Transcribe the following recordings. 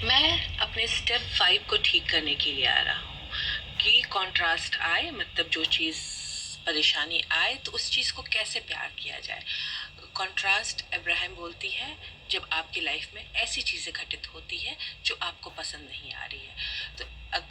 मैं अपने स्टेप 5 को ठीक करने के लिए आ रहा हूँ कि कॉन्ट्रास्ट आए, मतलब जो चीज़ परेशानी आए तो उस चीज़ को कैसे प्यार किया जाए। कॉन्ट्रास्ट अब्राहम बोलती है, जब आपकी लाइफ में ऐसी चीज़ें घटित होती है जो आपको पसंद नहीं आ रही है, तो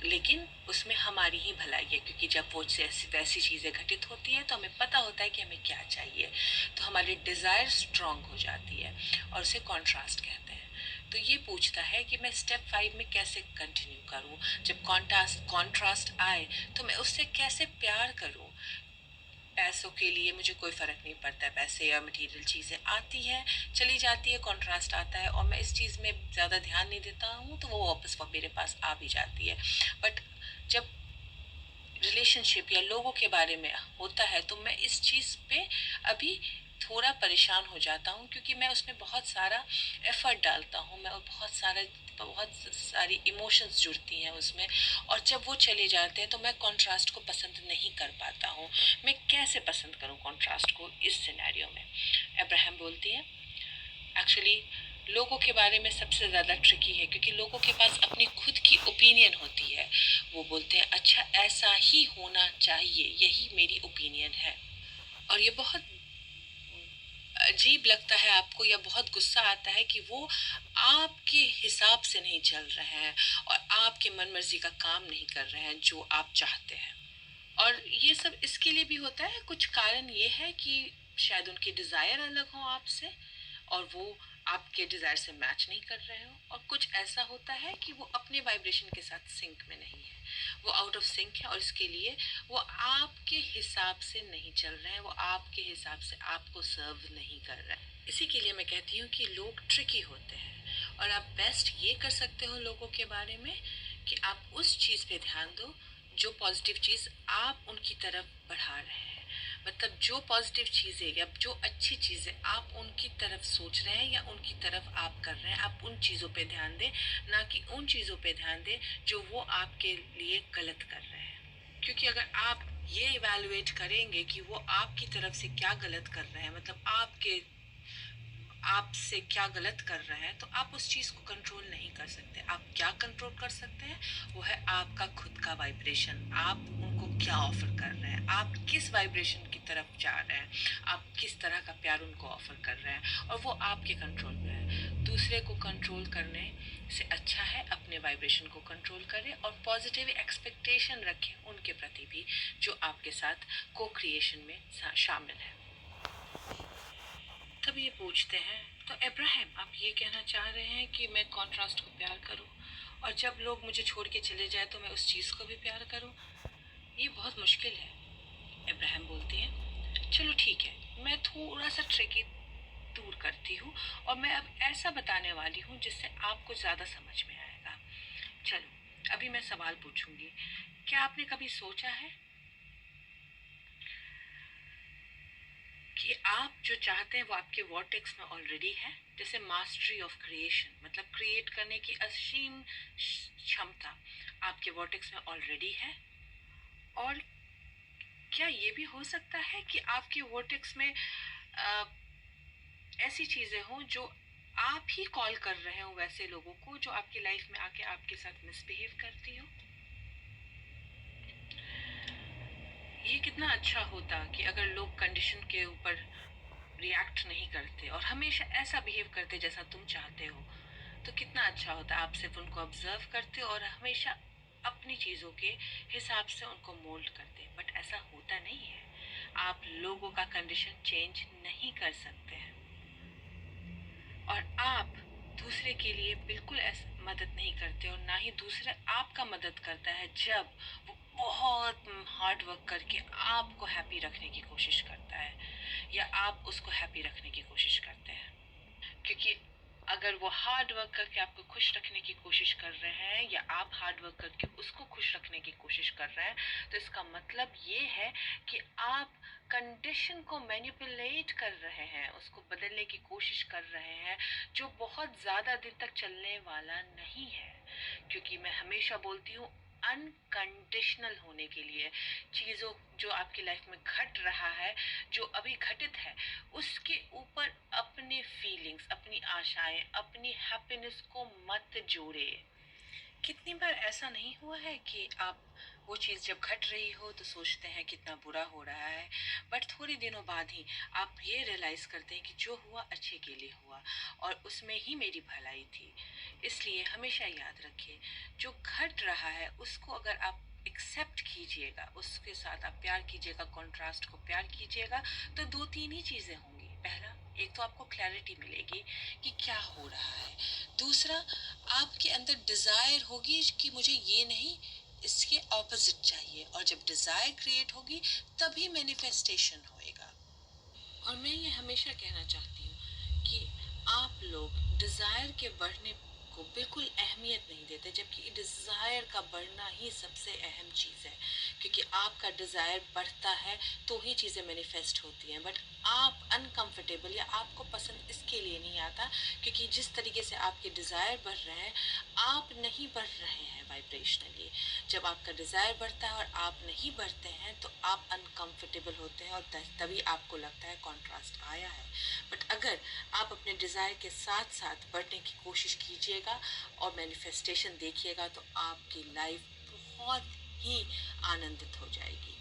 लेकिन उसमें हमारी ही भलाई है, क्योंकि जब वो वैसी चीज़ें घटित होती है तो हमें पता होता है कि हमें क्या चाहिए, तो हमारी डिज़ायर स्ट्रांग हो जाती है और उसे कॉन्ट्रास्ट कहते हैं। तो ये पूछता है कि मैं स्टेप 5 में कैसे कंटिन्यू करूं, जब कॉन्ट्रास्ट कॉन्ट्रास्ट आए तो मैं उससे कैसे प्यार करूं। पैसों के लिए मुझे कोई फ़र्क नहीं पड़ता है, पैसे या मटेरियल चीज़ें आती है चली जाती है, कॉन्ट्रास्ट आता है और मैं इस चीज़ में ज़्यादा ध्यान नहीं देता हूँ तो वो वापस मेरे पास आ भी जाती है। बट जब रिलेशनशिप या लोगों के बारे में होता है तो मैं इस चीज़ पे अभी थोड़ा परेशान हो जाता हूँ, क्योंकि मैं उसमें बहुत सारा एफर्ट डालता हूँ, मैं बहुत सारी इमोशंस जुड़ती हैं उसमें, और जब वो चले जाते हैं तो मैं कॉन्ट्रास्ट को पसंद नहीं कर पाता हूँ। मैं कैसे पसंद करूँ कॉन्ट्रास्ट को इस सिनेरियो में। अब्राहम बोलती है, एक्चुअली लोगों के बारे में सबसे ज़्यादा ट्रिकी है, क्योंकि लोगों के पास अपनी खुद की ओपिनियन होती है। वो बोलते हैं अच्छा ऐसा ही होना चाहिए, यही मेरी ओपिनियन है। और ये बहुत अजीब लगता है आपको या बहुत गुस्सा आता है कि वो आपके हिसाब से नहीं चल रहे हैं और आपके मन मर्जी का काम नहीं कर रहे हैं जो आप चाहते हैं। और ये सब इसके लिए भी होता है, कुछ कारण ये है कि शायद उनकी डिज़ायर अलग हो आपसे और वो आपके डिज़ायर से मैच नहीं कर रहे हो, और कुछ ऐसा होता है कि वो अपने वाइब्रेशन के साथ सिंक में नहीं है, वो आउट ऑफ सिंक है और इसके लिए वो आपके हिसाब से नहीं चल रहे हैं, वो आपके हिसाब से आपको सर्व नहीं कर रहे हैं। इसी के लिए मैं कहती हूँ कि लोग ट्रिकी होते हैं और आप बेस्ट ये कर सकते हो लोगों के बारे में कि आप उस चीज़ पे ध्यान दो जो पॉजिटिव चीज़ आप उनकी तरफ बढ़ा रहे हैं। मतलब जो पॉजिटिव चीज़ें या जो अच्छी चीज़ें आप उनकी तरफ सोच रहे हैं या उनकी तरफ आप कर रहे हैं, आप उन चीज़ों पे ध्यान दें, ना कि उन चीज़ों पे ध्यान दें जो वो आपके लिए गलत कर रहे हैं। क्योंकि अगर आप ये इवैल्यूएट करेंगे कि वो आपकी तरफ से क्या गलत कर रहे हैं, मतलब आपसे क्या गलत कर रहे हैं, तो आप उस चीज़ को कंट्रोल नहीं कर सकते। आप क्या कंट्रोल कर सकते हैं, वो है आपका खुद का वाइब्रेशन। आप उनको क्या ऑफर कर रहे हैं, आप किस वाइब्रेशन की तरफ जा रहे हैं, आप किस तरह का प्यार उनको ऑफर कर रहे हैं, और वो आपके कंट्रोल में है। दूसरे को कंट्रोल करने से अच्छा है अपने वाइब्रेशन को कंट्रोल करें और पॉजिटिव एक्सपेक्टेशन रखें उनके प्रति भी जो आपके साथ को क्रिएशन में शामिल है। तब ये पूछते हैं, तो अब्राहम आप ये कहना चाह रहे हैं कि मैं कॉन्ट्रास्ट को प्यार करूं और जब लोग मुझे छोड़ के चले जाए तो मैं उस चीज़ को भी प्यार करूं? ये बहुत मुश्किल है। अब्राहम बोलती हैं, चलो ठीक है, मैं थोड़ा सा ट्रिकी दूर करती हूँ और मैं अब ऐसा बताने वाली हूँ जिससे आपको ज़्यादा समझ में आएगा। चलो अभी मैं सवाल पूछूंगी, क्या आपने कभी सोचा है कि आप जो चाहते हैं वो आपके वॉर्टेक्स में ऑलरेडी है? जैसे मास्टरी ऑफ क्रिएशन, मतलब क्रिएट करने की असीम क्षमता आपके वॉर्टेक्स में ऑलरेडी है। और क्या ये भी हो सकता है कि आपके वॉर्टेक्स में आ, ऐसी चीजें हों जो आप ही कॉल कर रहे हो वैसे लोगों को जो आपकी लाइफ में आके आपके साथ मिसबिहेव करती हो? ये कितना अच्छा होता कि अगर लोग कंडीशन के ऊपर रिएक्ट नहीं करते और हमेशा ऐसा बिहेव करते जैसा तुम चाहते हो, तो कितना अच्छा होता। आप सिर्फ उनको ऑब्जर्व करते और हमेशा अपनी चीज़ों के हिसाब से उनको मोल्ड करते, बट ऐसा होता नहीं है। आप लोगों का कंडीशन चेंज नहीं कर सकते हैं और आप दूसरे के लिए बिल्कुल ऐसा मदद नहीं करते और ना ही दूसरा आपका मदद करता है जब वो बहुत हार्ड वर्क करके आपको हैप्पी रखने की कोशिश करता है या आप उसको हैप्पी रखने की कोशिश करते हैं। क्योंकि अगर वो हार्ड वर्क करके आपको खुश रखने की कोशिश कर रहे हैं या आप हार्ड वर्क करके उसको खुश रखने की कोशिश कर रहे हैं, तो इसका मतलब ये है कि आप कंडीशन को मैनिपुलेट कर रहे हैं, उसको बदलने की कोशिश कर रहे हैं, जो बहुत ज़्यादा दिन तक चलने वाला नहीं है। क्योंकि मैं हमेशा बोलती हूँ, अनकंडीशनल होने के लिए। चीज़ों जो आपकी लाइफ में घट रहा है, जो अभी घटित है, उसके ऊपर अपने फीलिंग्स, अपनी आशाएं, अपनी हैप्पीनेस को मत जोड़े। कितनी बार ऐसा नहीं हुआ है कि आप वो चीज़ जब घट रही हो तो सोचते हैं कितना बुरा हो रहा है, बट थोड़े दिनों बाद ही आप ये रियलाइज करते हैं कि जो हुआ अच्छे के लिए हुआ और उसमें ही मेरी भलाई थी। इसलिए हमेशा याद रखिए, जो घट रहा है उसको अगर आप एक्सेप्ट कीजिएगा, उसके साथ आप प्यार कीजिएगा, कॉन्ट्रास्ट को प्यार कीजिएगा, तो दो तीन ही चीज़ें होंगी। पहला, एक तो आपको क्लैरिटी मिलेगी कि क्या हो रहा है। दूसरा, आपके अंदर डिज़ायर होगी कि मुझे ये नहीं, इसके ऑपोजिट चाहिए, और जब डिज़ायर क्रिएट होगी तभी मैनिफेस्टेशन होएगा। और मैं ये हमेशा कहना चाहती हूँ कि आप लोग डिज़ायर के बढ़ने को बिल्कुल अहमियत नहीं देते, जबकि डिज़ायर का बढ़ना ही सबसे अहम चीज़ है, क्योंकि आपका डिज़ायर बढ़ता है तो ही चीज़ें मैनिफेस्ट होती हैं। बट आप अनकंफर्टेबल या आपको पसंद इसके लिए नहीं आता, क्योंकि जिस तरीके से आपके डिज़ायर बढ़ रहे हैं, आप नहीं बढ़ रहे हैं वाइब्रेशनली। जब आपका डिज़ायर बढ़ता है और आप नहीं बढ़ते हैं तो आप अनकंफर्टेबल होते हैं, और तभी आपको लगता है कॉन्ट्रास्ट आया है। बट अगर आप अपने डिज़ायर के साथ साथ बढ़ने की कोशिश कीजिएगा और मैनिफेस्टेशन देखिएगा, तो आपकी लाइफ बहुत ही आनंदित हो जाएगी।